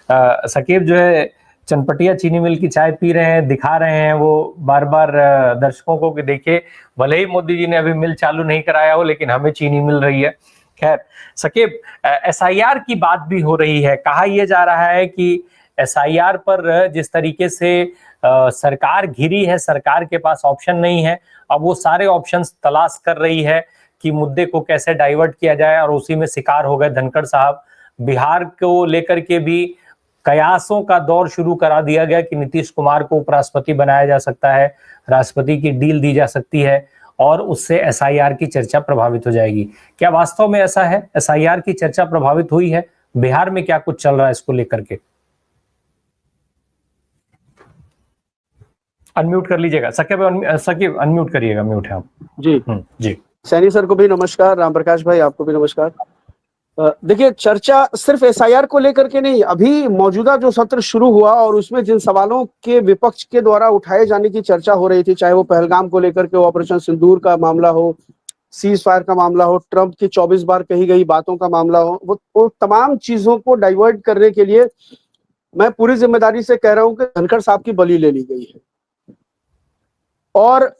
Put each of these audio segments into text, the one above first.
सकीब जो है चनपटिया चीनी मिल की चाय पी रहे हैं, दिखा रहे हैं वो बार-बार दर्शकों को कि देखिए भले ही मोदी जी ने अभी मिल चालू नहीं कराया हो लेकिन हमें चीनी मिल रही है। खैर सकीब, एसआईआर की बात भी हो रही है। कहा यह जा रहा है कि एसआईआर पर जिस तरीके से सरकार घिरी है, सरकार के पास ऑप्शन नहीं है। अब वो सारे ऑप्शंस तलाश कर रही है कि मुद्दे को कैसे डाइवर्ट किया जाए और उसी में शिकार हो गए धनखड़ साहब। बिहार को लेकर के भी कयासों का दौर शुरू करा दिया गया कि नीतीश कुमार को उपराष्ट्रपति बनाया जा सकता है, राष्ट्रपति की डील दी जा सकती है और उससे एसआईआर की चर्चा प्रभावित हो जाएगी। क्या वास्तव में ऐसा है? एसआईआर की चर्चा प्रभावित हुई है? बिहार में क्या कुछ चल रहा है इसको लेकर के? अनम्यूट कर लीजिएगा सकीब, अनम्यूट करिएगा, म्यूट है आप। जी जी सैनी सर को भी नमस्कार, राम प्रकाश भाई आपको भी नमस्कार। देखिए, चर्चा सिर्फ एसआईआर को लेकर के नहीं, अभी मौजूदा जो सत्र शुरू हुआ और उसमें जिन सवालों के विपक्ष के द्वारा उठाए जाने की चर्चा हो रही थी, चाहे वो पहलगाम को लेकर के ऑपरेशन सिंदूर का मामला हो, सीज फायर का मामला हो, ट्रंप की 24 बार कही गई बातों का मामला हो, वो तमाम चीजों को डाइवर्ट करने के लिए मैं पूरी जिम्मेदारी से कह रहा हूं कि धनखड़ साहब की बलि ले ली गई है। और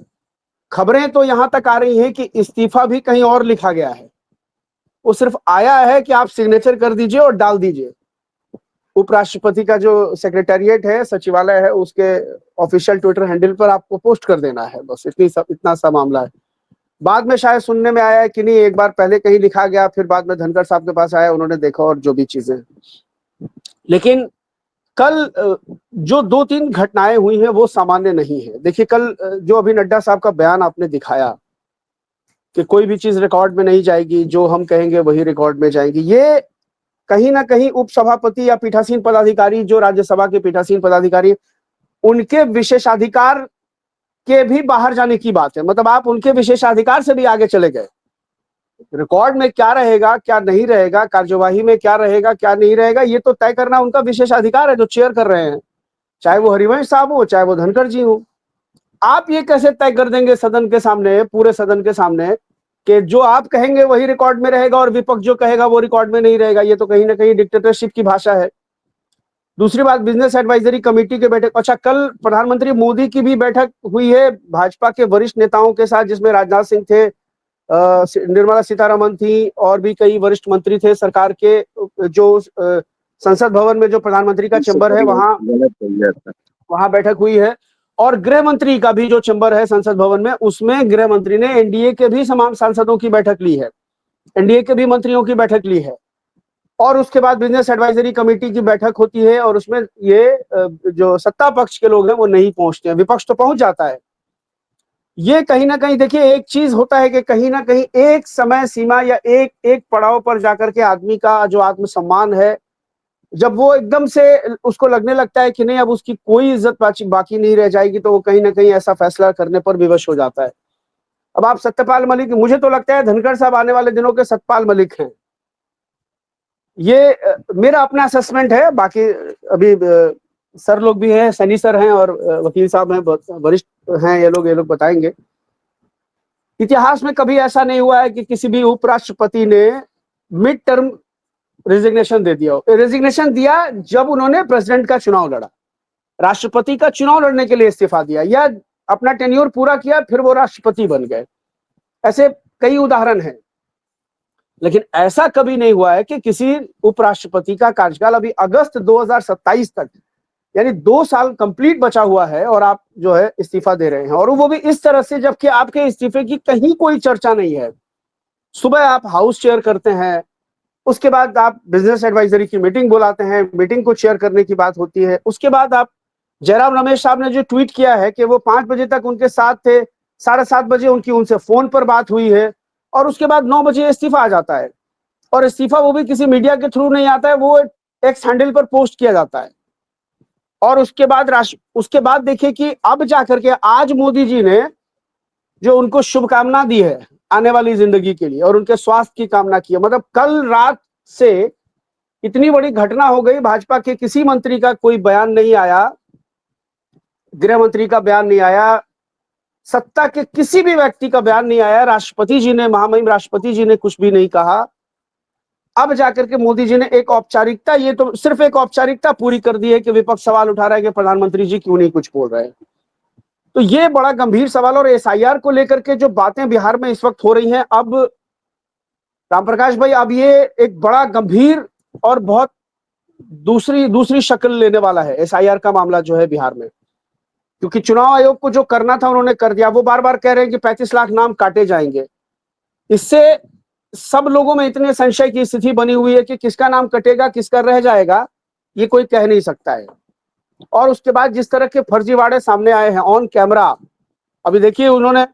खबरें तो यहां तक आ रही हैं कि इस्तीफा भी कहीं और लिखा गया है। वो सिर्फ आया है कि आप सिग्नेचर कर दीजिए और डाल दीजिए। उपराष्ट्रपति का जो सेक्रेटेरिएट है, सचिवालय है, उसके ऑफिशियल ट्विटर हैंडल पर आपको पोस्ट कर देना है, बस इतना सा मामला है। बाद में शायद सुनने में आया है कि नहीं, एक बार पहले कहीं लिखा गया, फिर बाद में धनखड़ साहब के पास आया, उन्होंने देखा और जो भी चीजें। लेकिन कल जो 2-3 घटनाएं हुई हैं वो सामान्य नहीं है। देखिए, कल जो अभी नड्डा साहब का बयान आपने दिखाया कि कोई भी चीज रिकॉर्ड में नहीं जाएगी, जो हम कहेंगे वही रिकॉर्ड में जाएगी, ये कहीं ना कहीं उपसभापति या पीठासीन पदाधिकारी, जो राज्यसभा के पीठासीन पदाधिकारी, उनके विशेषाधिकार के भी बाहर जाने की बात है। मतलब आप उनके विशेषाधिकार से भी आगे चले गए। रिकॉर्ड में क्या रहेगा, क्या नहीं रहेगा, कार्यवाही में क्या रहेगा, क्या नहीं रहेगा, ये तो तय करना उनका विशेषाधिकार है जो चेयर कर रहे हैं, चाहे वो हरिवंश साहब हो, चाहे वो धनखड़ जी हो। आप ये कैसे तय कर देंगे सदन के सामने, पूरे सदन के सामने, कि जो आप कहेंगे वही रिकॉर्ड में रहेगा और विपक्ष जो कहेगा वो रिकॉर्ड में नहीं रहेगा? ये तो कहीं ना कहीं डिक्टेटरशिप की भाषा है। दूसरी बात, बिजनेस एडवाइजरी कमेटी के बैठक, अच्छा कल प्रधानमंत्री मोदी की भी बैठक हुई है भाजपा के वरिष्ठ नेताओं के साथ, जिसमें राजनाथ सिंह थे, निर्मला सीतारमन थी और भी कई वरिष्ठ मंत्री थे सरकार के। जो संसद भवन में जो प्रधानमंत्री का चैम्बर है, वहां बैठक हुई है। और गृह मंत्री का भी जो चैम्बर है संसद भवन में, उसमें गृह मंत्री ने एनडीए के भी तमाम सांसदों की बैठक ली है, एनडीए के भी मंत्रियों की बैठक ली है। और उसके बाद बिजनेस एडवाइजरी कमेटी की बैठक होती है और उसमें ये जो सत्ता पक्ष के लोग हैं वो नहीं पहुंचते हैं, विपक्ष तो पहुंच जाता है। ये कहीं ना कहीं, देखिए, एक चीज होता है कि कहीं ना कहीं एक समय सीमा या एक पड़ाव पर जाकर के आदमी का जो आत्मसम्मान है, जब वो एकदम से उसको लगने लगता है कि नहीं, अब उसकी कोई इज्जत बाकी नहीं रह जाएगी, तो वो कहीं ना कहीं ऐसा फैसला करने पर विवश हो जाता है। अब आप सत्यपाल मलिक, मुझे तो लगता है धनखड़ साहब आने वाले दिनों के सतपाल मलिक हैं। ये मेरा अपना असेसमेंट है। बाकी अभी सर लोग भी हैं, सैनी सर हैं और वकील साहब हैं, वरिष्ठ हैं, ये लोग बताएंगे। इतिहास में कभी ऐसा नहीं हुआ है कि किसी भी उपराष्ट्रपति ने मिड टर्म रेजिग्नेशन दे दिया हो। रेजिग्नेशन दिया जब उन्होंने प्रेसिडेंट का चुनाव लड़ा, राष्ट्रपति का चुनाव लड़ने के लिए इस्तीफा दिया, या अपना टेन्योर पूरा किया फिर वो राष्ट्रपति बन गए। ऐसे कई उदाहरण हैं। लेकिन ऐसा कभी नहीं हुआ है कि किसी उपराष्ट्रपति का कार्यकाल अभी अगस्त 2027 तक, यानी 2 साल कंप्लीट बचा हुआ है, और आप जो है इस्तीफा दे रहे हैं, और वो भी इस तरह से, जबकि आपके इस्तीफे की कहीं कोई चर्चा नहीं है। सुबह आप हाउस चेयर करते हैं, उसके बाद आप बिजनेस एडवाइजरी की मीटिंग बुलाते हैं, मीटिंग को चेयर करने की बात होती है। उसके बाद आप, जयराम रमेश साहब ने जो ट्वीट किया है कि वो 5 बजे तक उनके साथ थे, 7:30 बजे उनकी उनसे फोन पर बात हुई है, और उसके बाद 9 बजे इस्तीफा आ जाता है। और इस्तीफा वो भी किसी मीडिया के थ्रू नहीं आता है, वो एक्स हैंडल पर पोस्ट किया जाता है। और उसके बाद देखिए कि अब जाकर के आज मोदी जी ने जो उनको शुभकामना दी है आने वाली जिंदगी के लिए, और उनके स्वास्थ्य की कामना की है। मतलब कल रात से इतनी बड़ी घटना हो गई, भाजपा के किसी मंत्री का कोई बयान नहीं आया, गृह मंत्री का बयान नहीं आया, सत्ता के किसी भी व्यक्ति का बयान नहीं आया, राष्ट्रपति जी ने, महामहिम राष्ट्रपति जी ने कुछ भी नहीं कहा। अब जाकर के मोदी जी ने एक औपचारिकता, ये तो सिर्फ एक औपचारिकता पूरी कर दी है कि विपक्ष सवाल उठा रहा है कि प्रधानमंत्री जी क्यों नहीं कुछ बोल रहे हैं। तो ये बड़ा गंभीर सवाल, और एसआईआर को लेकर के जो बातें बिहार में इस वक्त हो रही हैं, अब रामप्रकाश भाई, अब ये एक बड़ा गंभीर और बहुत दूसरी शक्ल लेने वाला है एसआईआर का मामला जो है बिहार में। क्योंकि चुनाव आयोग को जो करना था उन्होंने कर दिया। वो बार बार कह रहे हैं कि 35 लाख नाम काटे जाएंगे। इससे सब लोगों में इतने संशय की स्थिति बनी हुई है कि किसका नाम कटेगा, किसका रह जाएगा, ये कोई कह नहीं सकता है। और उसके बाद जिस तरह के फर्जीवाड़े सामने आए हैं ऑन कैमरा, अभी देखिए उन्होंने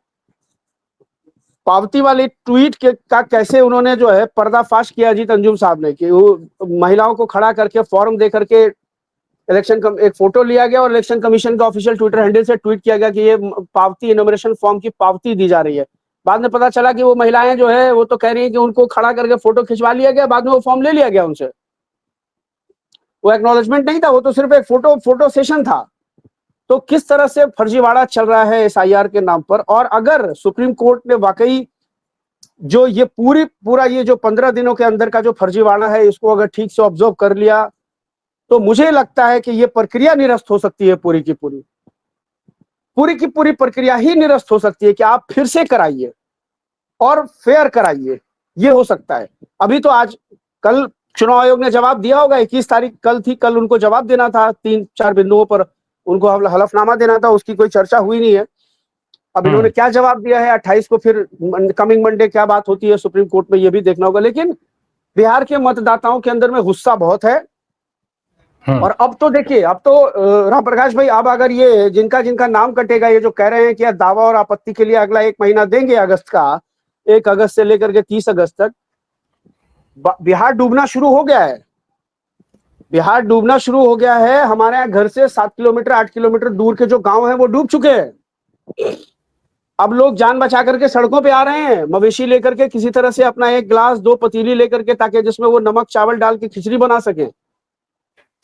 पावती वाली ट्वीट का कैसे उन्होंने जो है पर्दाफाश किया अजीत अंजुम साहब ने, कि वो महिलाओं को खड़ा करके फॉर्म दे करके एक फोटो लिया गया और इलेक्शन कमीशन का ऑफिशियल ट्विटर हैंडल से ट्वीट किया गया कि ये पावती, इनोमिनेशन फॉर्म की पावती दी जा रही है। बाद में पता चला कि वो महिलाएं जो है वो तो कह रही है कि उनको खड़ा करके फोटो खिंचवा लिया गया, बाद में वो फॉर्म ले लिया गया उनसे। वो एक्नॉलेजमेंट नहीं था, वो तो सिर्फ एक फोटो सेशन था। तो किस तरह से फर्जीवाड़ा चल रहा है एसआईआर के नाम पर। और अगर सुप्रीम कोर्ट ने वाकई जो ये पूरा ये जो 15 दिनों के अंदर का जो फर्जीवाड़ा है, इसको अगर ठीक से ऑब्जर्व कर लिया, तो मुझे लगता है कि ये प्रक्रिया निरस्त हो सकती है। पूरी की पूरी प्रक्रिया ही निरस्त हो सकती है कि आप फिर से कराइए और फेयर कराइए, ये हो सकता है। अभी तो कल चुनाव आयोग ने जवाब दिया होगा, 21 तारीख कल थी, कल उनको जवाब देना था, 3-4 बिंदुओं पर उनको हलफनामा देना था, उसकी कोई चर्चा हुई नहीं है। अब इन्होंने क्या जवाब दिया है 28 को, फिर कमिंग मंडे क्या बात होती है सुप्रीम कोर्ट में, ये भी देखना होगा। लेकिन बिहार के मतदाताओं के अंदर में गुस्सा बहुत है। और अब तो देखिए, अब तो रामप्रकाश भाई, अब अगर ये जिनका नाम कटेगा, ये जो कह रहे हैं कि दावा और आपत्ति के लिए अगला 1 महीना देंगे, अगस्त का 1 अगस्त से लेकर के 30 अगस्त तक, बिहार डूबना शुरू हो गया है। बिहार डूबना शुरू हो गया है। हमारे यहाँ घर से 7 किलोमीटर 8 किलोमीटर दूर के जो गांव हैं वो डूब चुके हैं। अब लोग जान बचा करके सड़कों पे आ रहे हैं, मवेशी लेकर के, किसी तरह से अपना 1 गिलास 2 पतीली लेकर के, ताकि जिसमें वो नमक चावल डाल के खिचड़ी बना सके।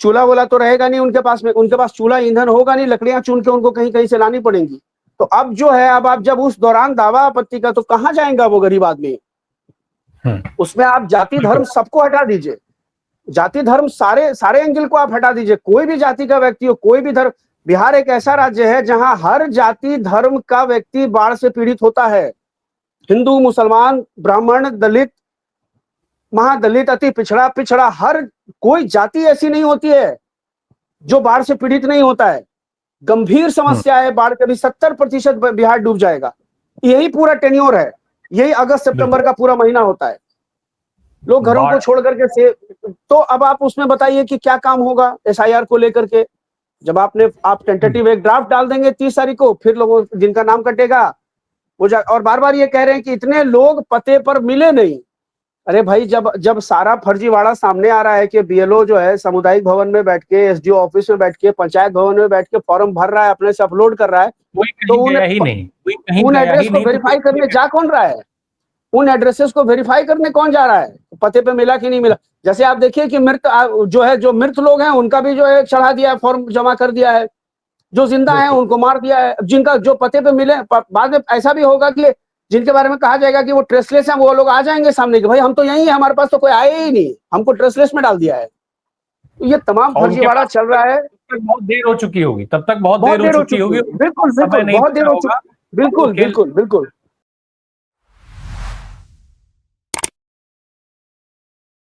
चूल्हा वोला तो रहेगा नहीं उनके पास में, उनके पास चूल्हा ईंधन होगा नहीं, लकड़ियां चुन के उनको कहीं कहीं से लानी पड़ेंगी। तो अब जो है, अब आप जब उस दौरान दावा आपत्ति का, तो कहां जाएगा वो गरीब आदमी। उसमें आप जाति धर्म सबको हटा दीजिए, जाति धर्म सारे एंगल को आप हटा दीजिए। कोई भी जाति का व्यक्ति हो, कोई भी धर्म, बिहार एक ऐसा राज्य है जहां हर जाति धर्म का व्यक्ति बाढ़ से पीड़ित होता है। हिंदू, मुसलमान, ब्राह्मण, दलित, महादलित, अति पिछड़ा, हर कोई जाति ऐसी नहीं होती है जो बाढ़ से पीड़ित नहीं होता है। गंभीर समस्या है बाढ़ के, भी 70% बिहार डूब जाएगा। यही पूरा टेन्योर है, यही अगस्त सितंबर का पूरा महीना होता है। लोग घरों को छोड़ करके से, तो अब आप उसमें बताइए कि क्या काम होगा एसआईआर को लेकर के। जब आप टेंटेटिव एक ड्राफ्ट डाल देंगे 30 तारीख को, फिर लोगों जिनका नाम कटेगा वो और बार बार ये कह रहे हैं कि इतने लोग पते पर मिले नहीं। अरे भाई, जब सारा फर्जीवाड़ा सामने आ रहा है कि बीएलओ जो है सामुदायिक भवन में बैठ के, एसडीओ ऑफिस में बैठ के, पंचायत भवन में बैठ के फॉर्म भर रहा है, अपने से अपलोड कर रहा है, तो उन एड्रेस को वेरीफाई करने जा कौन रहा है? उन एड्रेसेस को वेरीफाई करने कौन जा रहा है? पते पे मिला कि नहीं मिला। जैसे आप देखिए कि जो मृत लोग हैं उनका भी जो है चढ़ा दिया है, फॉर्म जमा कर दिया है। जो जिंदा है उनको मार दिया है। जिनका जो पते पे मिले, बाद में ऐसा भी होगा कि जिनके बारे में कहा जाएगा कि वो ट्रेसलेस है, वो लोग आ जाएंगे सामने कि भाई हम तो यही है, हमारे पास तो कोई आया ही नहीं, हमको ट्रेसलेस में डाल दिया है। तो ये तमाम फर्जीवाड़ा चल रहा है। बहुत देर हो चुकी होगी, तब तक बहुत देर हो चुकी होगी। बिल्कुल बहुत देर हो चुकी, बिल्कुल।